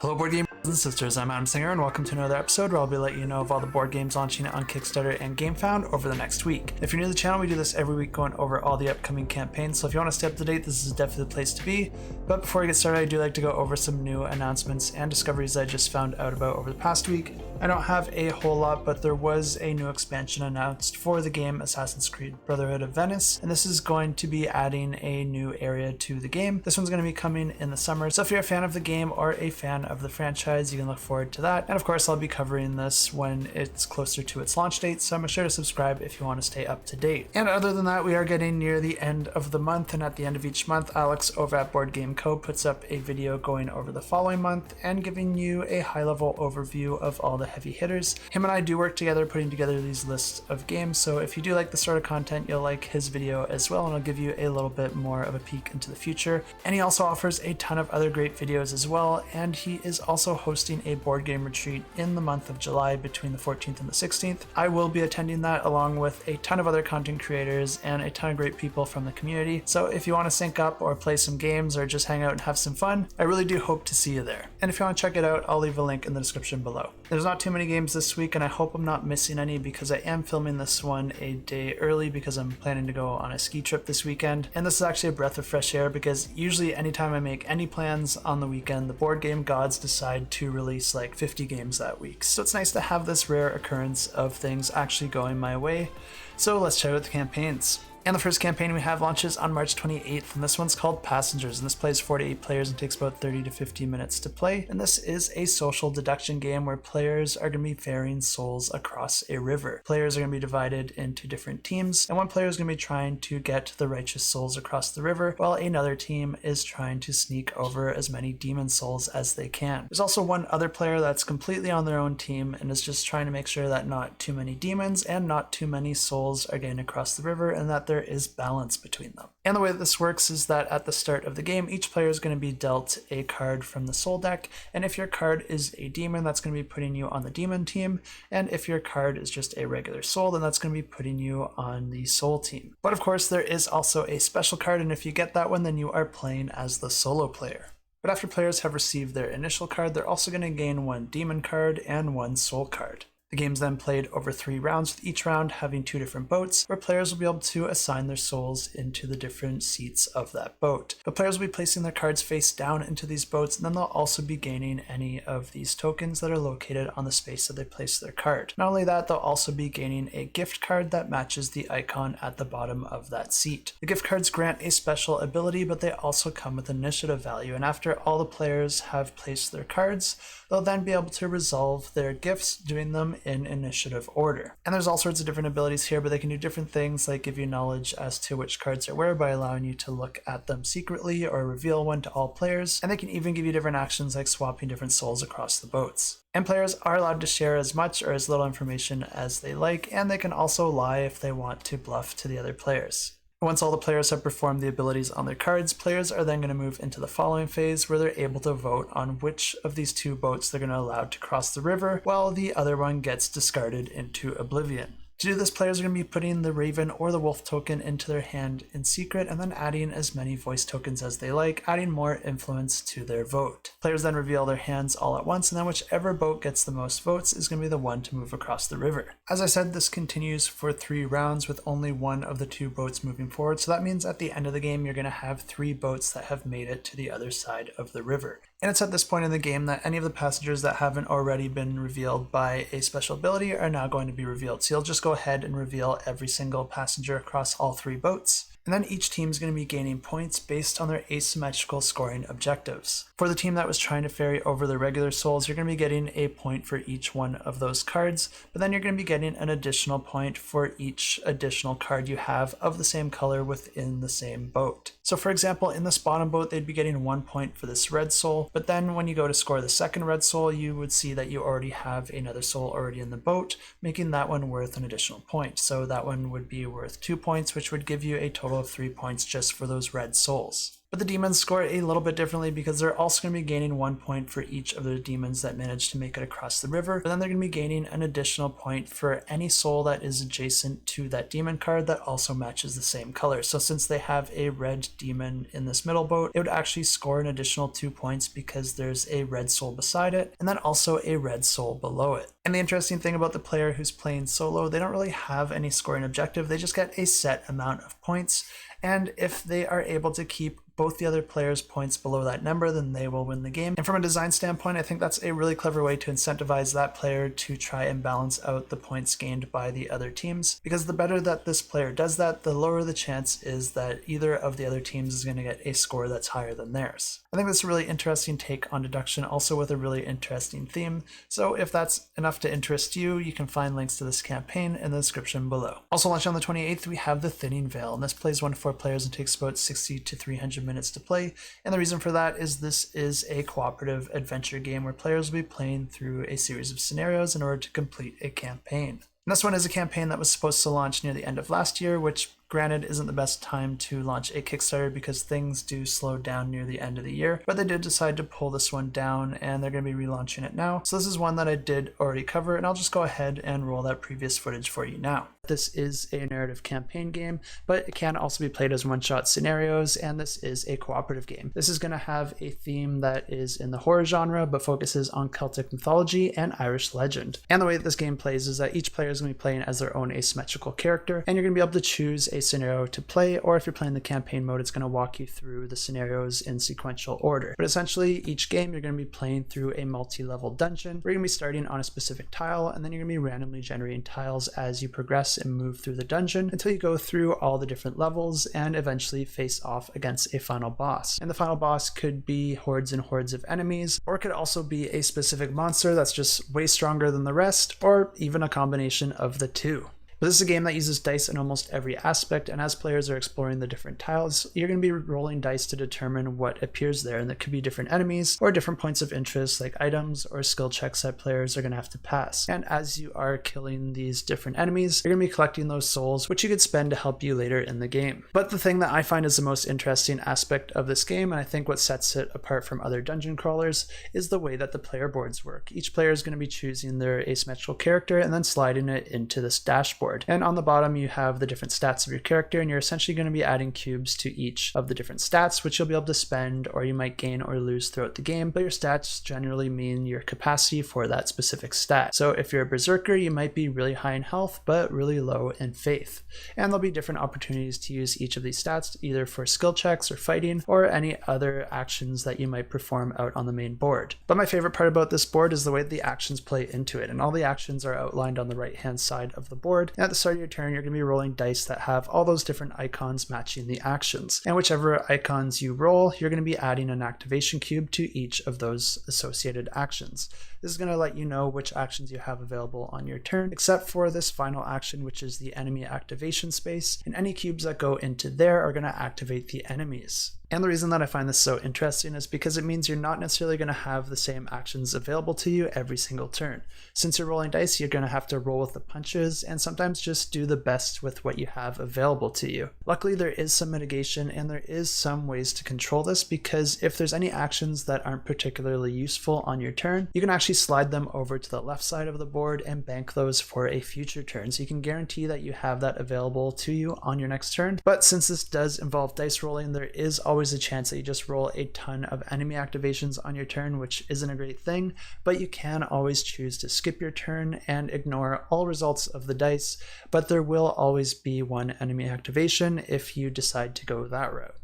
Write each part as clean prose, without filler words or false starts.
Hello board gamers and sisters, I'm Adam Singer and welcome to another episode where I'll be letting you know of all the board games launching on Kickstarter and GameFound over the next week. If you're new to the channel, we do this every week going over all the upcoming campaigns, so if you want to stay up to date, this is definitely the place to be. But before we get started, I do like to go over some new announcements and discoveries I just found out about over the past week. I don't have a whole lot, but there was a new expansion announced for the game Assassin's Creed Brotherhood of Venice, and this is going to be adding a new area to the game. This one's going to be coming in the summer, so if you're a fan of the game or a fan of the franchise, you can look forward to that. And of course, I'll be covering this when it's closer to its launch date, so make sure to subscribe if you want to stay up to date. And other than that, we are getting near the end of the month, and at the end of each month, Alex over at Board Game Co. puts up a video going over the following month and giving you a high-level overview of all the heavy hitters. Him and I do work together putting together these lists of games, so if you do like this sort of content, you'll like his video as well, and I'll give you a little bit more of a peek into the future. And he also offers a ton of other great videos as well, and he is also hosting a board game retreat in the month of July between the 14th and the 16th. I will be attending that along with a ton of other content creators and a ton of great people from the community, so if you want to sync up or play some games or just hang out and have some fun, I really do hope to see you there. And if you want to check it out, I'll leave a link in the description below. There's not too many games this week, and I hope I'm not missing any because I am filming this one a day early because I'm planning to go on a ski trip this weekend. And this is actually a breath of fresh air because usually anytime I make any plans on the weekend, the board game gods decide to release like 50 games that week. So it's nice to have this rare occurrence of things actually going my way. So let's check out the campaigns. And the first campaign we have launches on March 28th, and this one's called Passengers, and this plays 4 to 8 players and takes about 30 to 50 minutes to play. And this is a social deduction game where players are going to be ferrying souls across a river. Players are going to be divided into different teams, and one player is going to be trying to get the righteous souls across the river, while another team is trying to sneak over as many demon souls as they can. There's also one other player that's completely on their own team and is just trying to make sure that not too many demons and not too many souls are getting across the river, and that there is balance between them. And the way that this works is that at the start of the game, each player is going to be dealt a card from the soul deck, and if your card is a demon, that's going to be putting you on the demon team, and if your card is just a regular soul, then that's going to be putting you on the soul team. But of course, there is also a special card, and if you get that one, then you are playing as the solo player. But after players have received their initial card, they're also going to gain one demon card and one soul card. The game's then played over 3 rounds, with each round having 2 different boats, where players will be able to assign their souls into the different seats of that boat. But players will be placing their cards face down into these boats, and then they'll also be gaining any of these tokens that are located on the space that they place their card. Not only that, they'll also be gaining a gift card that matches the icon at the bottom of that seat. The gift cards grant a special ability, but they also come with initiative value, and after all the players have placed their cards, they'll then be able to resolve their gifts, doing them in initiative order. And there's all sorts of different abilities here, but they can do different things like give you knowledge as to which cards are where by allowing you to look at them secretly or reveal one to all players, and they can even give you different actions like swapping different souls across the boats. And players are allowed to share as much or as little information as they like, and they can also lie if they want to bluff to the other players. Once all the players have performed the abilities on their cards, players are then going to move into the following phase where they're able to vote on which of these 2 boats they're going to allow to cross the river, while the other one gets discarded into oblivion. To do this, players are going to be putting the Raven or the Wolf token into their hand in secret and then adding as many voice tokens as they like, adding more influence to their vote. Players then reveal their hands all at once, and then whichever boat gets the most votes is going to be the one to move across the river. As I said, this continues for 3 rounds with only one of the 2 boats moving forward, so that means at the end of the game you're going to have 3 boats that have made it to the other side of the river. And it's at this point in the game that any of the passengers that haven't already been revealed by a special ability are now going to be revealed. So you'll just go ahead and reveal every single passenger across all 3 boats. And then each team is going to be gaining points based on their asymmetrical scoring objectives. For the team that was trying to ferry over the regular souls, you're going to be getting a point for each one of those cards, but then you're going to be getting an additional point for each additional card you have of the same color within the same boat. So for example, in this bottom boat, they'd be getting 1 point for this red soul, but then when you go to score the second red soul, you would see that you already have another soul already in the boat, making that one worth an additional point. So that one would be worth 2 points, which would give you a total of 3 points just for those red souls. But the demons score a little bit differently because they're also going to be gaining 1 point for each of the demons that manage to make it across the river. But then they're going to be gaining an additional point for any soul that is adjacent to that demon card that also matches the same color. So since they have a red demon in this middle boat, it would actually score an additional 2 points because there's a red soul beside it and then also a red soul below it. And the interesting thing about the player who's playing solo, they don't really have any scoring objective. They just get a set amount of points. And if they are able to keep both the other players' points below that number, then they will win the game. And from a design standpoint, I think that's a really clever way to incentivize that player to try and balance out the points gained by the other teams. Because the better that this player does that, the lower the chance is that either of the other teams is going to get a score that's higher than theirs. I think that's a really interesting take on deduction, also with a really interesting theme. So if that's enough to interest you, you can find links to this campaign in the description below. Also launching on the 28th, we have the Thinning Veil, and this plays 1 to 4 players and takes about 60 to 300 minutes to play. And the reason for that is this is a cooperative adventure game where players will be playing through a series of scenarios in order to complete a campaign. And this one is a campaign that was supposed to launch near the end of last year, which granted isn't the best time to launch a Kickstarter because things do slow down near the end of the year, but they did decide to pull this one down and they're going to be relaunching it now. So this is one that I did already cover, and I'll just go ahead and roll that previous footage for you now. This is a narrative campaign game, but it can also be played as one-shot scenarios, and this is a cooperative game. This is going to have a theme that is in the horror genre, but focuses on Celtic mythology and Irish legend. And the way that this game plays is that each player is going to be playing as their own asymmetrical character, and you're going to be able to choose a scenario to play, or if you're playing the campaign mode, it's going to walk you through the scenarios in sequential order. But essentially, each game you're going to be playing through a multi-level dungeon. We're going to be starting on a specific tile, and then you're going to be randomly generating tiles as you progress and move through the dungeon until you go through all the different levels and eventually face off against a final boss. And the final boss could be hordes and hordes of enemies, or it could also be a specific monster that's just way stronger than the rest, or even a combination of the two. But this is a game that uses dice in almost every aspect, and as players are exploring the different tiles, you're going to be rolling dice to determine what appears there, and that could be different enemies or different points of interest like items or skill checks that players are going to have to pass. And as you are killing these different enemies, you're going to be collecting those souls, which you could spend to help you later in the game. But the thing that I find is the most interesting aspect of this game, and I think what sets it apart from other dungeon crawlers, is the way that the player boards work. Each player is going to be choosing their asymmetrical character and then sliding it into this dashboard. And on the bottom you have the different stats of your character, and you're essentially going to be adding cubes to each of the different stats, which you'll be able to spend or you might gain or lose throughout the game, but your stats generally mean your capacity for that specific stat. So if you're a berserker, you might be really high in health but really low in faith, and there'll be different opportunities to use each of these stats either for skill checks or fighting or any other actions that you might perform out on the main board. But my favorite part about this board is the way the actions play into it, and all the actions are outlined on the right hand side of the board. And at the start of your turn, you're going to be rolling dice that have all those different icons matching the actions, and whichever icons you roll, you're going to be adding an activation cube to each of those associated actions. This is going to let you know which actions you have available on your turn, except for this final action, which is the enemy activation space, and any cubes that go into there are going to activate the enemies. And the reason that I find this so interesting is because it means you're not necessarily going to have the same actions available to you every single turn. Since you're rolling dice, you're going to have to roll with the punches and sometimes just do the best with what you have available to you. Luckily, there is some mitigation and there is some ways to control this, because if there's any actions that aren't particularly useful on your turn, you can actually slide them over to the left side of the board and bank those for a future turn. So you can guarantee that you have that available to you on your next turn. But since this does involve dice rolling, there is always a chance that you just roll a ton of enemy activations on your turn, which isn't a great thing, but you can always choose to skip your turn and ignore all results of the dice, but there will always be one enemy activation if you decide to go that route.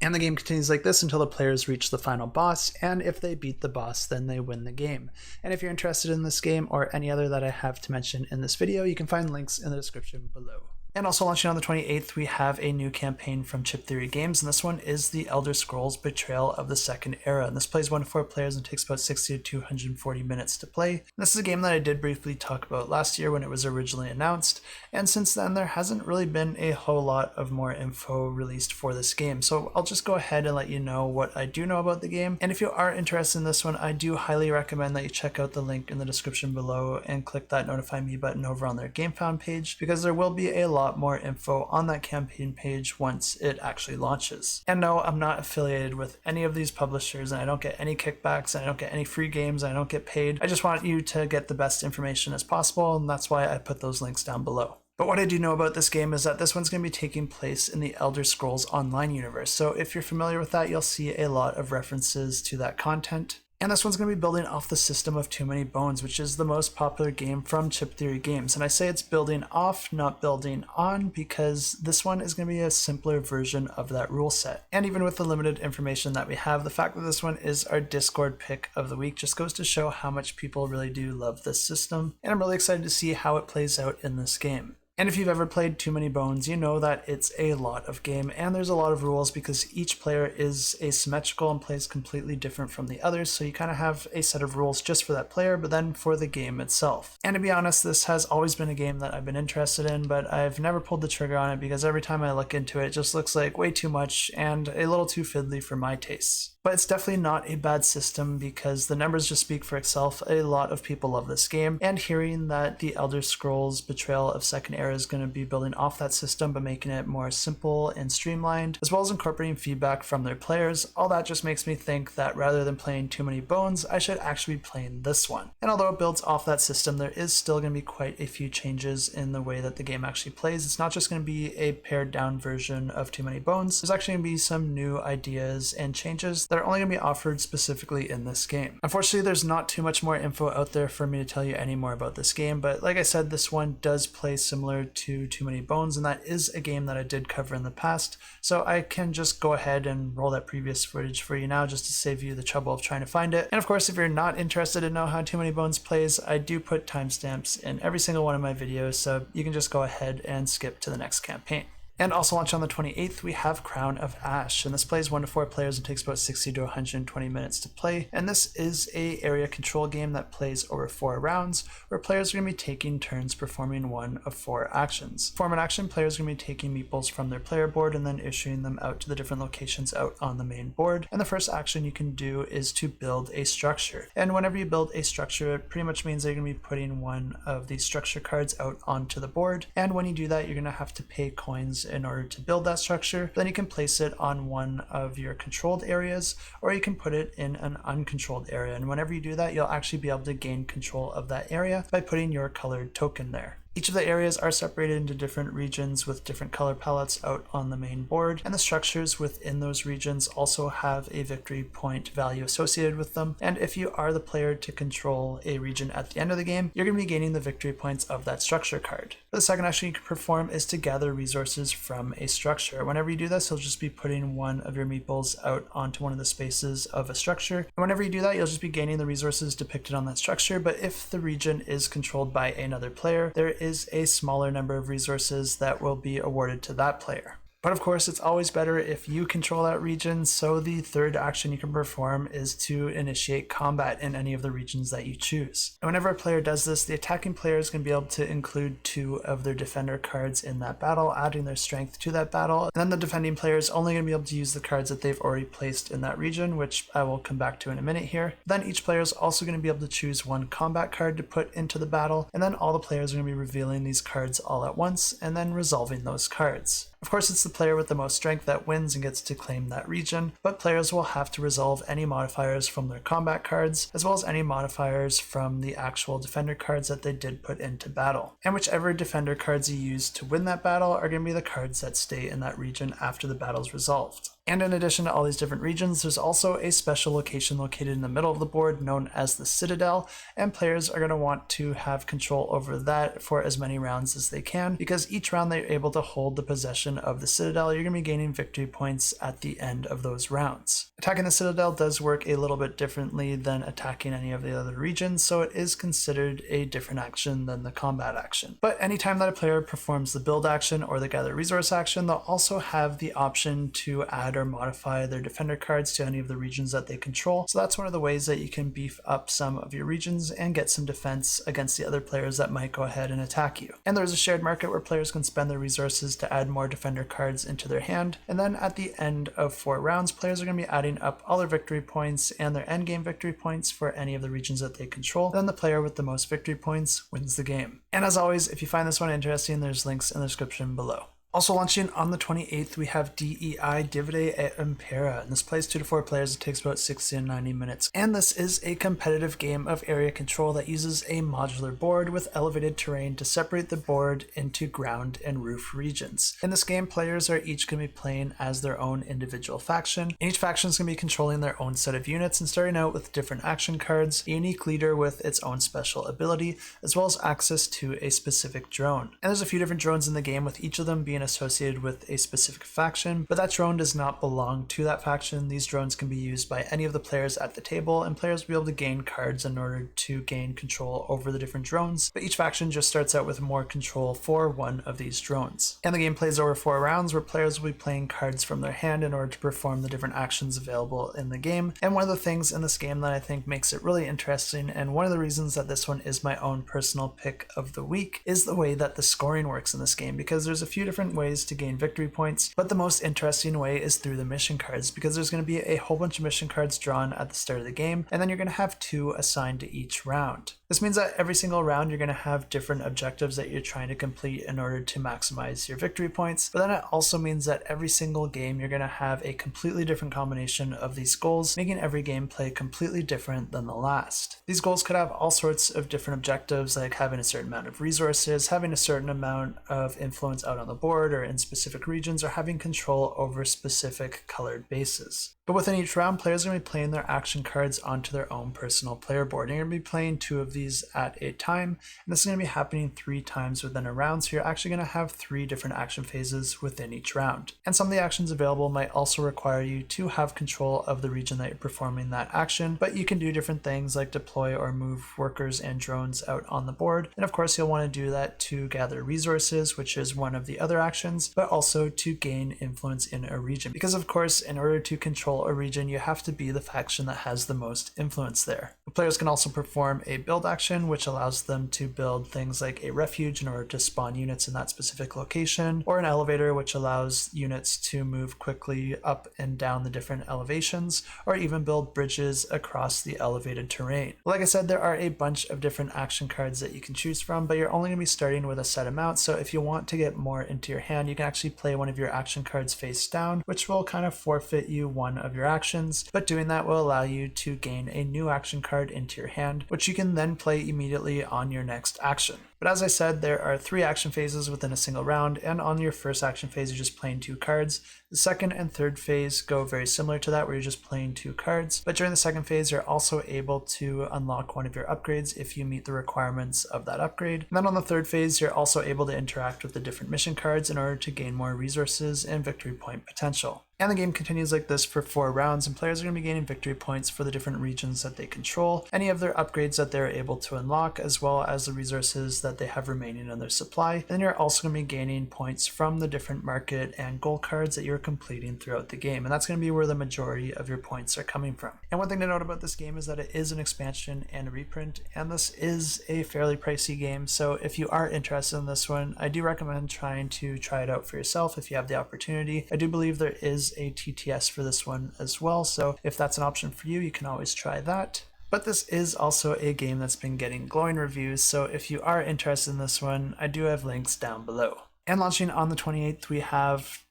And the game continues like this until the players reach the final boss, and if they beat the boss, then they win the game. And if you're interested in this game or any other that I have to mention in this video, you can find links in the description below. And also launching on the 28th, we have a new campaign from Chip Theory Games, and this one is the Elder Scrolls Betrayal of the Second Era. And this plays 1 to 4 players and takes about 60 to 240 minutes to play. And this is a game that I did briefly talk about last year when it was originally announced, and since then there hasn't really been a whole lot of more info released for this game. So I'll just go ahead and let you know what I do know about the game. And if you are interested in this one, I do highly recommend that you check out the link in the description below and click that notify me button over on their GameFound page, because there will be a lot lot more info on that campaign page once it actually launches. And no, I'm not affiliated with any of these publishers, and I don't get any kickbacks, and I don't get any free games, and I don't get paid. I just want you to get the best information as possible, and that's why I put those links down below. But what I do know about this game is that this one's going to be taking place in the Elder Scrolls Online universe. So if you're familiar with that, you'll see a lot of references to that content. And this one's going to be building off the system of Too Many Bones, which is the most popular game from Chip Theory Games. And I say it's building off, not building on, because this one is going to be a simpler version of that rule set. And even with the limited information that we have, the fact that this one is our Discord pick of the week just goes to show how much people really do love this system. And I'm really excited to see how it plays out in this game. And if you've ever played Too Many Bones, you know that it's a lot of game, and there's a lot of rules because each player is asymmetrical and plays completely different from the others, so you kind of have a set of rules just for that player, but then for the game itself. And to be honest, this has always been a game that I've been interested in, but I've never pulled the trigger on it because every time I look into it, it just looks like way too much and a little too fiddly for my tastes. But it's definitely not a bad system because the numbers just speak for itself. A lot of people love this game, and hearing that the Elder Scrolls Betrayal of Second Era is going to be building off that system but making it more simple and streamlined, as well as incorporating feedback from their players, all that just makes me think that rather than playing Too Many Bones, I should actually be playing this one. And although it builds off that system, there is still going to be quite a few changes in the way that the game actually plays. It's not just going to be a pared down version of Too Many Bones. There's actually going to be some new ideas and changes that are only going to be offered specifically in this game. Unfortunately, there's not too much more info out there for me to tell you any more about this game, but like I said, this one does play similar to Too Many Bones, and that is a game that I did cover in the past, so I can just go ahead and roll that previous footage for you now just to save you the trouble of trying to find it. And of course, if you're not interested to know how Too Many Bones plays, I do put timestamps in every single one of my videos, so you can just go ahead and skip to the next campaign. And also launch on the 28th, we have Crown of Ash, and this plays 1 to 4 players and takes about 60 to 120 minutes to play. And this is a area control game that plays over 4 rounds, where players are going to be taking turns performing 1 of 4 actions. Form an action, players are going to be taking meeples from their player board and then issuing them out to the different locations out on the main board. And the first action you can do is to build a structure. And whenever you build a structure, it pretty much means that you're going to be putting one of these structure cards out onto the board. And when you do that, you're going to have to pay coins in order to build that structure. Then you can place it on one of your controlled areas, or you can put it in an uncontrolled area. And whenever you do that, you'll actually be able to gain control of that area by putting your colored token there. Each of the areas are separated into different regions with different color palettes out on the main board, and the structures within those regions also have a victory point value associated with them. And if you are the player to control a region at the end of the game, you're going to be gaining the victory points of that structure card. The second action you can perform is to gather resources from a structure. Whenever you do this, you'll just be putting one of your meeples out onto one of the spaces of a structure. And whenever you do that, you'll just be gaining the resources depicted on that structure. But if the region is controlled by another player, there is a smaller number of resources that will be awarded to that player. But of course, it's always better if you control that region, so the third action you can perform is to initiate combat in any of the regions that you choose. And whenever a player does this, the attacking player is going to be able to include 2 of their defender cards in that battle, adding their strength to that battle. And then the defending player is only going to be able to use the cards that they've already placed in that region, which I will come back to in a minute here. Then each player is also going to be able to choose 1 combat card to put into the battle, and then all the players are going to be revealing these cards all at once and then resolving those cards. Of course, it's the player with the most strength that wins and gets to claim that region, but players will have to resolve any modifiers from their combat cards, as well as any modifiers from the actual defender cards that they did put into battle. And whichever defender cards you use to win that battle are going to be the cards that stay in that region after the battle's resolved. And in addition to all these different regions, there's also a special location located in the middle of the board known as the Citadel, and players are going to want to have control over that for as many rounds as they can, because each round they're able to hold the possession of the Citadel, you're going to be gaining victory points at the end of those rounds. Attacking the Citadel does work a little bit differently than attacking any of the other regions, so it is considered a different action than the combat action. But anytime that a player performs the build action or the gather resource action, they'll also have the option to add add or modify their defender cards to any of the regions that they control. So that's one of the ways that you can beef up some of your regions and get some defense against the other players that might go ahead and attack you. And there's a shared market where players can spend their resources to add more defender cards into their hand. And then at the end of 4 rounds, players are going to be adding up all their victory points and their endgame victory points for any of the regions that they control. Then the player with the most victory points wins the game. And as always, if you find this one interesting, there's links in the description below. Also launching on the 28th, we have DEI Divide et Impera, and this plays 2 to 4 players. It takes about 60 to 90 minutes. And this is a competitive game of area control that uses a modular board with elevated terrain to separate the board into ground and roof regions. In this game, players are each going to be playing as their own individual faction. And each faction is going to be controlling their own set of units and starting out with different action cards, a unique leader with its own special ability, as well as access to a specific drone. And there's a few different drones in the game, with each of them being associated with a specific faction, but that drone does not belong to that faction. These drones can be used by any of the players at the table, and players will be able to gain cards in order to gain control over the different drones, but each faction just starts out with more control for one of these drones. And the game plays over 4 rounds, where players will be playing cards from their hand in order to perform the different actions available in the game. And one of the things in this game that I think makes it really interesting, and one of the reasons that this one is my own personal pick of the week, is the way that the scoring works in this game, because there's a few different ways to gain victory points, but the most interesting way is through the mission cards, because there's going to be a whole bunch of mission cards drawn at the start of the game, and then you're going to have 2 assigned to each round. This means that every single round you're going to have different objectives that you're trying to complete in order to maximize your victory points, but then it also means that every single game you're going to have a completely different combination of these goals, making every gameplay completely different than the last. These goals could have all sorts of different objectives, like having a certain amount of resources, having a certain amount of influence out on the board or in specific regions, or having control over specific colored bases. But within each round, players are going to be playing their action cards onto their own personal player board. You're going to be playing 2 of these at a time, and this is going to be happening 3 times within a round, so you're actually going to have 3 different action phases within each round. And some of the actions available might also require you to have control of the region that you're performing that action, but you can do different things like deploy or move workers and drones out on the board. And of course, you'll want to do that to gather resources, which is one of the other actions, but also to gain influence in a region. Because of course, in order to control a region, you have to be the faction that has the most influence there. The players can also perform a build action, which allows them to build things like a refuge in order to spawn units in that specific location, or an elevator, which allows units to move quickly up and down the different elevations, or even build bridges across the elevated terrain. Like I said, there are a bunch of different action cards that you can choose from, but you're only going to be starting with a set amount, so if you want to get more into your hand, you can actually play one of your action cards face down, which will kind of forfeit you one of your actions, but doing that will allow you to gain a new action card into your hand, which you can then play immediately on your next action. But as I said, there are 3 action phases within a single round, and on your first action phase, you're just playing 2 cards. The second and third phase go very similar to that, where you're just playing 2 cards, but during the second phase, you're also able to unlock one of your upgrades if you meet the requirements of that upgrade. And then on the third phase, you're also able to interact with the different mission cards in order to gain more resources and victory point potential. And the game continues like this for 4 rounds, and players are going to be gaining victory points for the different regions that they control, any of their upgrades that they're able to unlock, as well as the resources that they have remaining in their supply. Then you're also going to be gaining points from the different market and goal cards that you're completing throughout the game, and that's going to be where the majority of your points are coming from. And one thing to note about this game is that it is an expansion and a reprint, and this is a fairly pricey game, so if you are interested in this one, I do recommend trying to try it out for yourself if you have the opportunity. I do believe there is a TTS for this one as well, so if that's an option for you, you can always try that. But this is also a game that's been getting glowing reviews, so if you are interested in this one, I do have links down below. And launching on the 28th, we have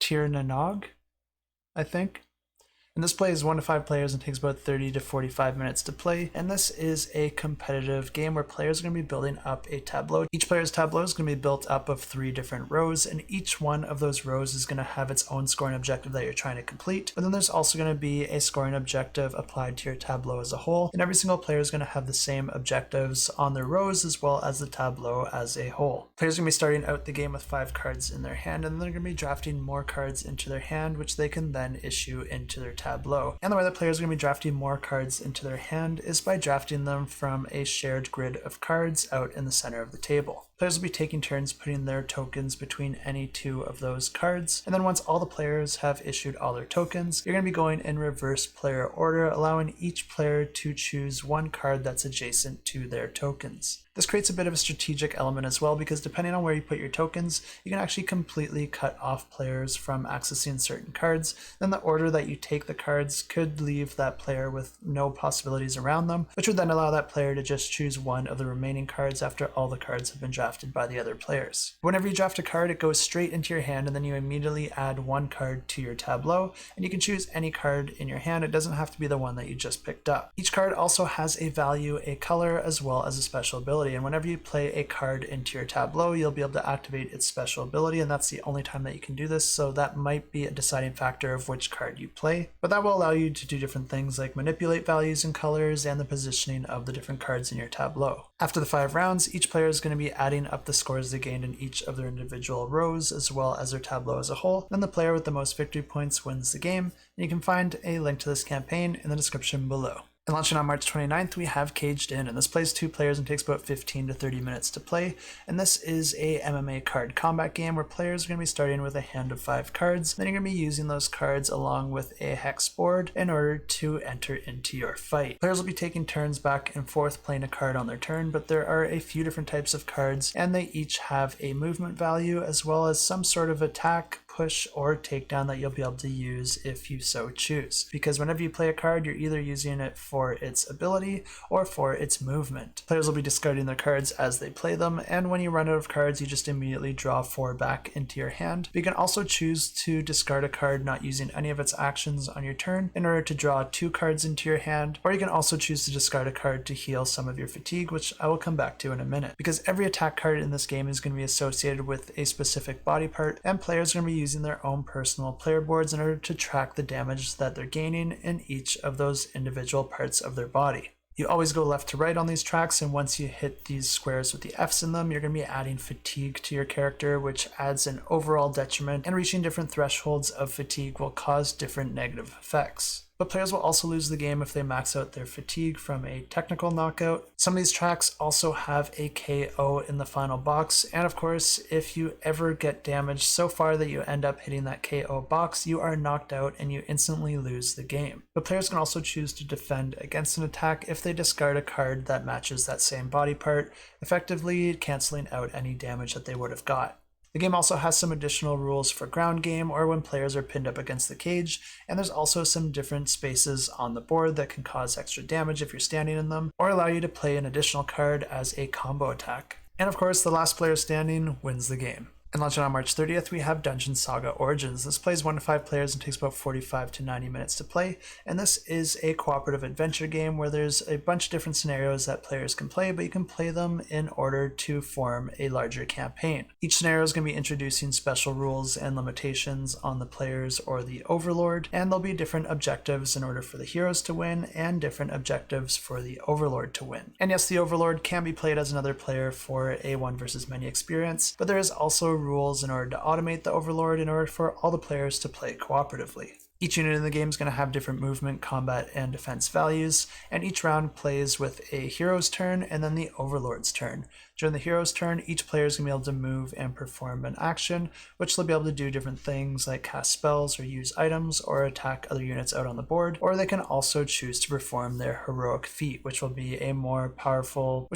Tir na Nog, I think. And this plays 1 to 5 players and takes about 30 to 45 minutes to play. And this is a competitive game where players are going to be building up a tableau. Each player's tableau is going to be built up of 3 different rows, and each one of those rows is going to have its own scoring objective that you're trying to complete. But then there's also going to be a scoring objective applied to your tableau as a whole. And every single player is going to have the same objectives on their rows as well as the tableau as a whole. Players are going to be starting out the game with 5 cards in their hand, and then they're going to be drafting more cards into their hand, which they can then issue into their tableau. And the way that players are going to be drafting more cards into their hand is by drafting them from a shared grid of cards out in the center of the table. Players will be taking turns putting their tokens between any two of those cards, and then once all the players have issued all their tokens, you're going to be going in reverse player order, allowing each player to choose one card that's adjacent to their tokens. This creates a bit of a strategic element as well, because depending on where you put your tokens, you can actually completely cut off players from accessing certain cards. Then the order that you take the cards could leave that player with no possibilities around them, which would then allow that player to just choose one of the remaining cards after all the cards have been drafted by the other players. Whenever you draft a card, it goes straight into your hand, and then you immediately add one card to your tableau, and you can choose any card in your hand. It doesn't have to be the one that you just picked up. Each card also has a value, a color, as well as a special ability. And whenever you play a card into your tableau, you'll be able to activate its special ability, and that's the only time that you can do this, so that might be a deciding factor of which card you play. But that will allow you to do different things like manipulate values and colors and the positioning of the different cards in your tableau. After the 5 rounds, each player is going to be adding up the scores they gained in each of their individual rows as well as their tableau as a whole. Then the player with the most victory points wins the game, and you can find a link to this campaign in the description below. And launching on March 29th, we have Caged In, and this plays 2 players and takes about 15 to 30 minutes to play. And this is a MMA card combat game where players are going to be starting with a hand of 5 cards. Then you're going to be using those cards along with a hex board in order to enter into your fight. Players will be taking turns back and forth playing a card on their turn, but there are a few different types of cards, and they each have a movement value as well as some sort of attack, push, or takedown that you'll be able to use if you so choose. Because whenever you play a card, you're either using it for its ability or for its movement. Players will be discarding their cards as they play them, and when you run out of cards, you just immediately draw 4 back into your hand. But you can also choose to discard a card not using any of its actions on your turn in order to draw 2 cards into your hand, or you can also choose to discard a card to heal some of your fatigue, which I will come back to in a minute. Because every attack card in this game is going to be associated with a specific body part, and players are going to be using their own personal player boards in order to track the damage that they're gaining in each of those individual parts of their body. You always go left to right on these tracks, and once you hit these squares with the F's in them, you're going to be adding fatigue to your character, which adds an overall detriment, and reaching different thresholds of fatigue will cause different negative effects. But players will also lose the game if they max out their fatigue from a technical knockout. Some of these tracks also have a KO in the final box, and of course, if you ever get damaged so far that you end up hitting that KO box, you are knocked out and you instantly lose the game. But players can also choose to defend against an attack if they discard a card that matches that same body part, effectively canceling out any damage that they would have got. The game also has some additional rules for ground game or when players are pinned up against the cage, and there's also some different spaces on the board that can cause extra damage if you're standing in them, or allow you to play an additional card as a combo attack. And of course, the last player standing wins the game. And launching on March 30th, we have Dungeon Saga Origins. This plays 1 to 5 players and takes about 45 to 90 minutes to play. And this is a cooperative adventure game where there's a bunch of different scenarios that players can play, but you can play them in order to form a larger campaign. Each scenario is going to be introducing special rules and limitations on the players or the overlord, and there'll be different objectives in order for the heroes to win and different objectives for the overlord to win. And yes, the overlord can be played as another player for a 1 versus many experience, but there is also rules in order to automate the overlord in order for all the players to play cooperatively. Each unit in the game is going to have different movement, combat, and defense values, and each round plays with a hero's turn and then the overlord's turn. During the hero's turn, each player is going to be able to move and perform an action, which they'll be able to do different things like cast spells or use items or attack other units out on the board, or they can also choose to perform their heroic feat, which will be a more powerful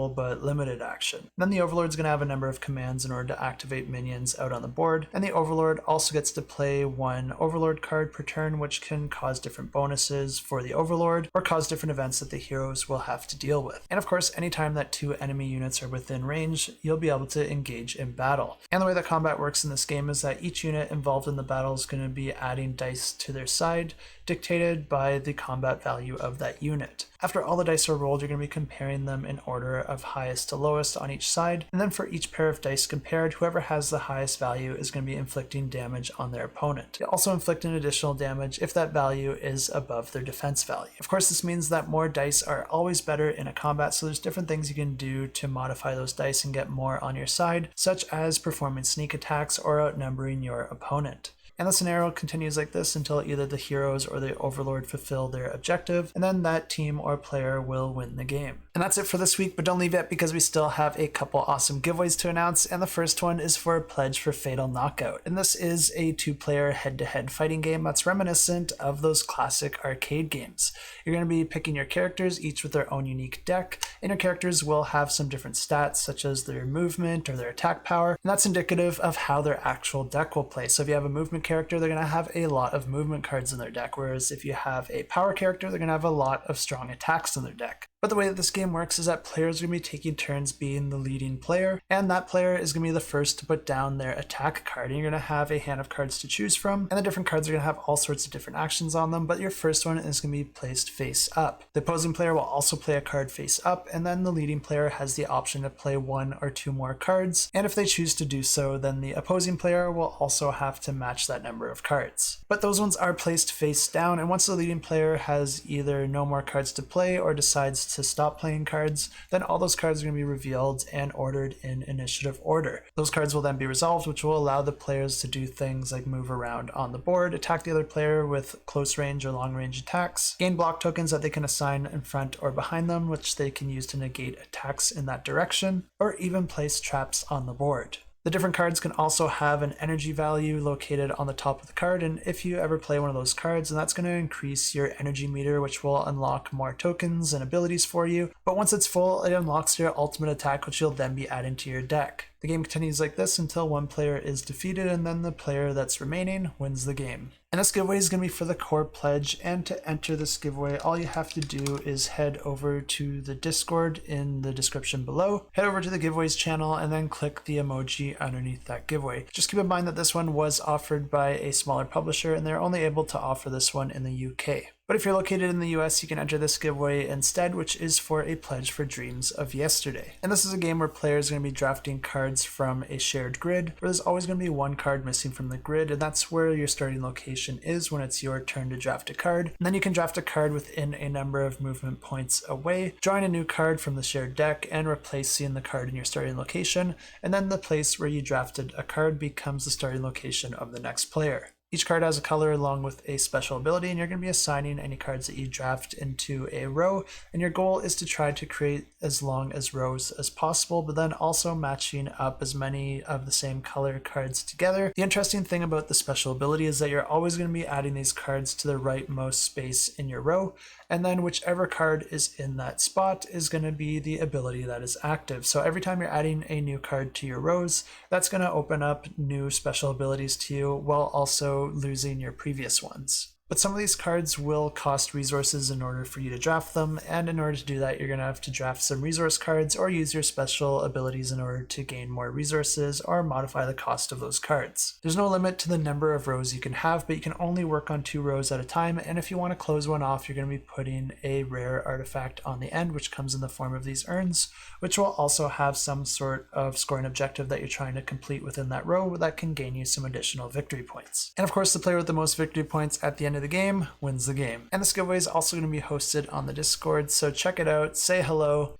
but limited action. Then the overlord is going to have a number of commands in order to activate minions out on the board, and the overlord also gets to play 1 overlord card per turn, which can cause different bonuses for the overlord or cause different events that the heroes will have to deal with. And of course, anytime that 2 enemy units are within range, you'll be able to engage in battle. And the way that combat works in this game is that each unit involved in the battle is going to be adding dice to their side, dictated by the combat value of that unit. After all the dice are rolled, you're going to be comparing them in order of highest to lowest on each side, and then for each pair of dice compared, whoever has the highest value is going to be inflicting damage on their opponent. They also inflict an additional damage if that value is above their defense value. Of course, this means that more dice are always better in a combat, so there's different things you can do to modify those dice and get more on your side, such as performing sneak attacks or outnumbering your opponent. And the scenario continues like this until either the heroes or the overlord fulfill their objective, and then that team or player will win the game. And that's it for this week, but don't leave yet because we still have a couple awesome giveaways to announce, and the first one is for a pledge for Fatal Knockout. And this is a 2-player head-to-head fighting game that's reminiscent of those classic arcade games. You're going to be picking your characters, each with their own unique deck, and your characters will have some different stats such as their movement or their attack power, and that's indicative of how their actual deck will play. So if you have a movement character, they're going to have a lot of movement cards in their deck, whereas if you have a power character, they're going to have a lot of strong attacks in their deck. But the way that this game works is that players are going to be taking turns being the leading player, and that player is going to be the first to put down their attack card. And you're going to have a hand of cards to choose from, and the different cards are going to have all sorts of different actions on them, but your first one is going to be placed face up. The opposing player will also play a card face up, and then the leading player has the option to play 1 or 2 more cards, and if they choose to do so, then the opposing player will also have to match that number of cards. But those ones are placed face down, and once the leading player has either no more cards to play or decides to stop playing cards, then all those cards are going to be revealed and ordered in initiative order. Those cards will then be resolved, which will allow the players to do things like move around on the board, attack the other player with close range or long range attacks, gain block tokens that they can assign in front or behind them, which they can use to negate attacks in that direction, or even place traps on the board. The different cards can also have an energy value located on the top of the card, and if you ever play one of those cards, then that's going to increase your energy meter, which will unlock more tokens and abilities for you. But once it's full, it unlocks your ultimate attack, which you'll then be adding to your deck. The game continues like this until one player is defeated, and then the player that's remaining wins the game. And this giveaway is going to be for the core pledge, and to enter this giveaway, all you have to do is head over to the Discord in the description below, head over to the giveaways channel, and then click the emoji underneath that giveaway. Just keep in mind that this one was offered by a smaller publisher, and they're only able to offer this one in the UK. But if you're located in the US, you can enter this giveaway instead, which is for a pledge for Dreams of Yesterday. And this is a game where players are going to be drafting cards from a shared grid, where there's always going to be one card missing from the grid, and that's where your starting location is when it's your turn to draft a card. And then you can draft a card within a number of movement points away, drawing a new card from the shared deck and replacing the card in your starting location, and then the place where you drafted a card becomes the starting location of the next player. Each card has a color along with a special ability, and you're going to be assigning any cards that you draft into a row, and your goal is to try to create as long as rows as possible, but then also matching up as many of the same color cards together. The interesting thing about the special ability is that you're always going to be adding these cards to the rightmost space in your row, and then whichever card is in that spot is going to be the ability that is active. So every time you're adding a new card to your rows, that's going to open up new special abilities to you while also losing your previous ones. But some of these cards will cost resources in order for you to draft them, and in order to do that, you're going to have to draft some resource cards or use your special abilities in order to gain more resources or modify the cost of those cards. There's no limit to the number of rows you can have, but you can only work on 2 rows at a time, and if you want to close one off, you're going to be putting a rare artifact on the end, which comes in the form of these urns, which will also have some sort of scoring objective that you're trying to complete within that row that can gain you some additional victory points. And of course, the player with the most victory points at the end of the game wins the game. And this giveaway is also going to be hosted on the Discord, so check it out, say hello,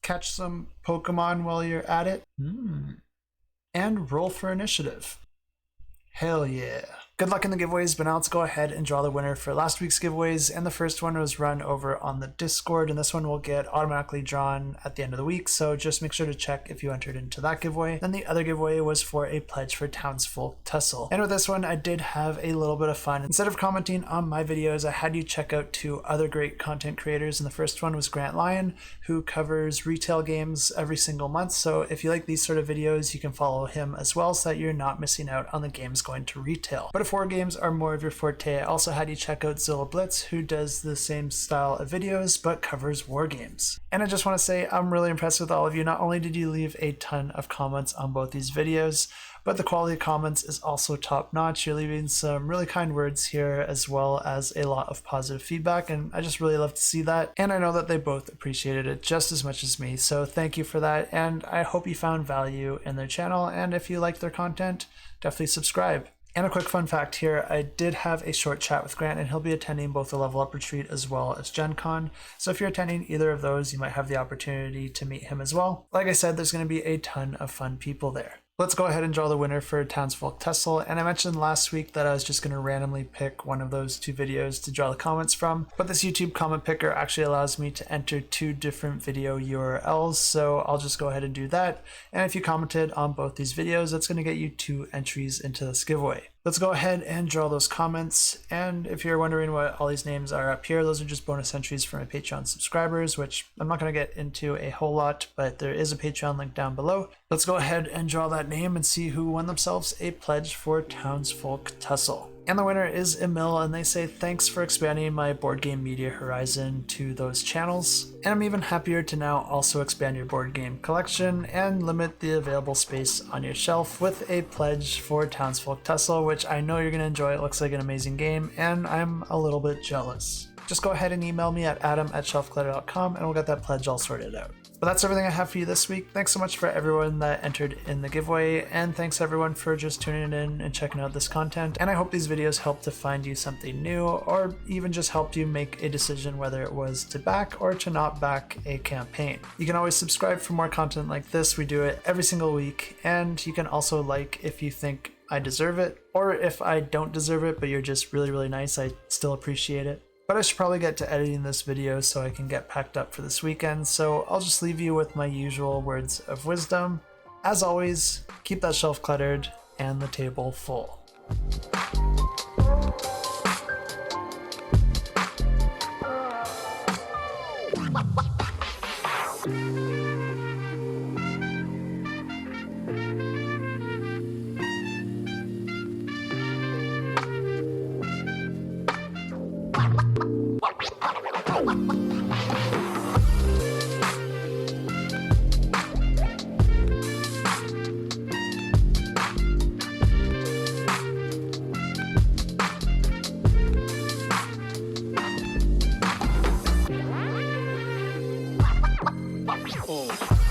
catch some Pokemon while you're at it, and roll for initiative. Hell yeah. Good luck in the giveaways, but now let's go ahead and draw the winner for last week's giveaways. And the first one was run over on the Discord, and this one will get automatically drawn at the end of the week, so just make sure to check if you entered into that giveaway. Then the other giveaway was for a pledge for Townsfolk Tussle. And with this one, I did have a little bit of fun. Instead of commenting on my videos, I had you check out 2 other great content creators, and the first one was Grant Lyon, who covers retail games every single month. So if you like these sort of videos, you can follow him as well so that you're not missing out on the games going to retail. But if war games are more of your forte, I also had you check out Zilla Blitz, who does the same style of videos but covers war games. And I just want to say I'm really impressed with all of you. Not only did you leave a ton of comments on both these videos, but the quality of comments is also top notch. You're leaving some really kind words here as well as a lot of positive feedback, and I just really love to see that. And I know that they both appreciated it just as much as me, so thank you for that. And I hope you found value in their channel, and if you liked their content, definitely subscribe. And a quick fun fact here, I did have a short chat with Grant, and he'll be attending both the Level Up retreat as well as Gen Con. So if you're attending either of those, you might have the opportunity to meet him as well. Like I said, there's going to be a ton of fun people there. Let's go ahead and draw the winner for Townsfolk Tussle, and I mentioned last week that I was just going to randomly pick one of those two videos to draw the comments from, but this YouTube comment picker actually allows me to enter two different video URLs, so I'll just go ahead and do that, and if you commented on both these videos, that's going to get you 2 entries into this giveaway. Let's go ahead and draw those comments, and if you're wondering what all these names are up here, those are just bonus entries for my Patreon subscribers, which I'm not going to get into a whole lot, but there is a Patreon link down below. Let's go ahead and draw that name and see who won themselves a pledge for Townsfolk Tussle. And the winner is Emil, and they say thanks for expanding my board game media horizon to those channels. And I'm even happier to now also expand your board game collection and limit the available space on your shelf with a pledge for Townsfolk Tussle, which I know you're going to enjoy. It looks like an amazing game, and I'm a little bit jealous. Just go ahead and email me at adam@shelfclutter.com and we'll get that pledge all sorted out. But that's everything I have for you this week. Thanks so much for everyone that entered in the giveaway, and thanks everyone for just tuning in and checking out this content. And I hope these videos helped to find you something new, or even just helped you make a decision whether it was to back or to not back a campaign. You can always subscribe for more content like this. We do it every single week, and you can also like if you think I deserve it, or if I don't deserve it but you're just really nice, I still appreciate it. But I should probably get to editing this video so I can get packed up for this weekend, so I'll just leave you with my usual words of wisdom. As always, keep that shelf cluttered and the table full. Oh.